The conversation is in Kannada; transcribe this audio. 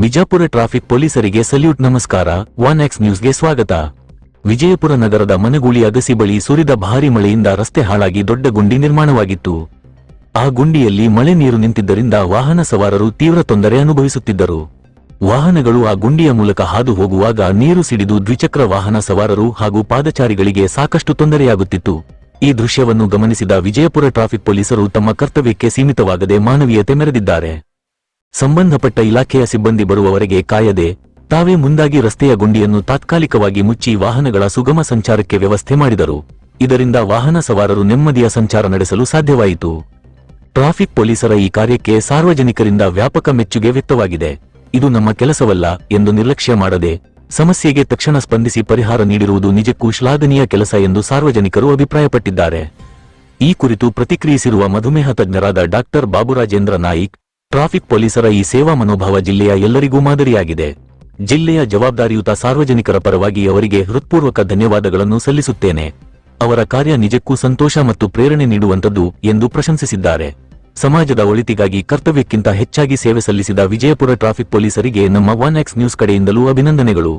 ಬಿಜಾಪುರ ಟ್ರಾಫಿಕ್ ಪೊಲೀಸರಿಗೆ ಸಲ್ಯೂಟ್. ನಮಸ್ಕಾರ. ಒನ್ ಎಕ್ಸ್ ನ್ಯೂಸ್ಗೆ ಸ್ವಾಗತ. ವಿಜಯಪುರ ನಗರದ ಮನಗೂಳಿ ಅಗಸಿ ಬಳಿ ಸುರಿದ ಭಾರೀ ಮಳೆಯಿಂದ ರಸ್ತೆ ಹಾಳಾಗಿ ದೊಡ್ಡ ಗುಂಡಿ ನಿರ್ಮಾಣವಾಗಿತ್ತು. ಆ ಗುಂಡಿಯಲ್ಲಿ ಮಳೆ ನೀರು ನಿಂತಿದ್ದರಿಂದ ವಾಹನ ಸವಾರರು ತೀವ್ರ ತೊಂದರೆ ಅನುಭವಿಸುತ್ತಿದ್ದರು. ವಾಹನಗಳು ಆ ಗುಂಡಿಯ ಮೂಲಕ ಹಾದು ಹೋಗುವಾಗ ನೀರು ಸಿಡಿದು ದ್ವಿಚಕ್ರ ವಾಹನ ಸವಾರರು ಹಾಗೂ ಪಾದಚಾರಿಗಳಿಗೆ ಸಾಕಷ್ಟು ತೊಂದರೆಯಾಗುತ್ತಿತ್ತು. ಈ ದೃಶ್ಯವನ್ನು ಗಮನಿಸಿದ ವಿಜಯಪುರ ಟ್ರಾಫಿಕ್ ಪೊಲೀಸರು ತಮ್ಮ ಕರ್ತವ್ಯಕ್ಕೆ ಸೀಮಿತವಾಗದೆ ಮಾನವೀಯತೆ ಮೆರೆದಿದ್ದಾರೆ. ಸಂಬಂಧಪಟ್ಟ ಇಲಾಖೆಯ ಸಿಬ್ಬಂದಿ ಬರುವವರೆಗೆ ಕಾಯದೆ ತಾವೇ ಮುಂದಾಗಿ ರಸ್ತೆಯ ಗುಂಡಿಯನ್ನು ತಾತ್ಕಾಲಿಕವಾಗಿ ಮುಚ್ಚಿ ವಾಹನಗಳ ಸುಗಮ ಸಂಚಾರಕ್ಕೆ ವ್ಯವಸ್ಥೆ ಮಾಡಿದರು. ಇದರಿಂದ ವಾಹನ ಸವಾರರು ನೆಮ್ಮದಿಯ ಸಂಚಾರ ನಡೆಸಲು ಸಾಧ್ಯವಾಯಿತು. ಟ್ರಾಫಿಕ್ ಪೊಲೀಸರ ಈ ಕಾರ್ಯಕ್ಕೆ ಸಾರ್ವಜನಿಕರಿಂದ ವ್ಯಾಪಕ ಮೆಚ್ಚುಗೆ ವ್ಯಕ್ತವಾಗಿದೆ. ಇದು ನಮ್ಮ ಕೆಲಸವಲ್ಲ ಎಂದು ನಿರ್ಲಕ್ಷ್ಯ ಮಾಡದೆ ಸಮಸ್ಯೆಗೆ ತಕ್ಷಣ ಸ್ಪಂದಿಸಿ ಪರಿಹಾರ ನೀಡಿರುವುದು ನಿಜಕ್ಕೂ ಶ್ಲಾಘನೀಯ ಕೆಲಸ ಎಂದು ಸಾರ್ವಜನಿಕರು ಅಭಿಪ್ರಾಯಪಟ್ಟಿದ್ದಾರೆ. ಈ ಕುರಿತು ಪ್ರತಿಕ್ರಿಯಿಸಿರುವ ಮಧುಮೇಹ ತಜ್ಞರಾದ ಡಾಕ್ಟರ್ ಬಾಬುರಾಜೇಂದ್ರ ನಾಯಿಕ್, ಟ್ರಾಫಿಕ್ ಪೊಲೀಸರ ಈ ಸೇವಾ ಮನೋಭಾವ ಜಿಲ್ಲೆಯ ಎಲ್ಲರಿಗೂ ಮಾದರಿಯಾಗಿದೆ. ಜಿಲ್ಲೆಯ ಜವಾಬ್ದಾರಿಯುತ ಸಾರ್ವಜನಿಕರ ಪರವಾಗಿ ಅವರಿಗೆ ಹೃತ್ಪೂರ್ವಕ ಧನ್ಯವಾದಗಳನ್ನು ಸಲ್ಲಿಸುತ್ತೇನೆ. ಅವರ ಕಾರ್ಯ ನಿಜಕ್ಕೂ ಸಂತೋಷ ಮತ್ತು ಪ್ರೇರಣೆ ನೀಡುವಂತದ್ದು ಎಂದು ಪ್ರಶಂಸಿಸಿದ್ದಾರೆ. ಸಮಾಜದ ಒಳಿತಿಗಾಗಿ ಕರ್ತವ್ಯಕ್ಕಿಂತ ಹೆಚ್ಚಾಗಿ ಸೇವೆ ಸಲ್ಲಿಸಿದ ವಿಜಯಪುರ ಟ್ರಾಫಿಕ್ ಪೊಲೀಸರಿಗೆ ನಮ್ಮ ಒನ್ ಎಕ್ಸ್ ನ್ಯೂಸ್ ಕಡೆಯಿಂದಲೂ ಅಭಿನಂದನೆಗಳು.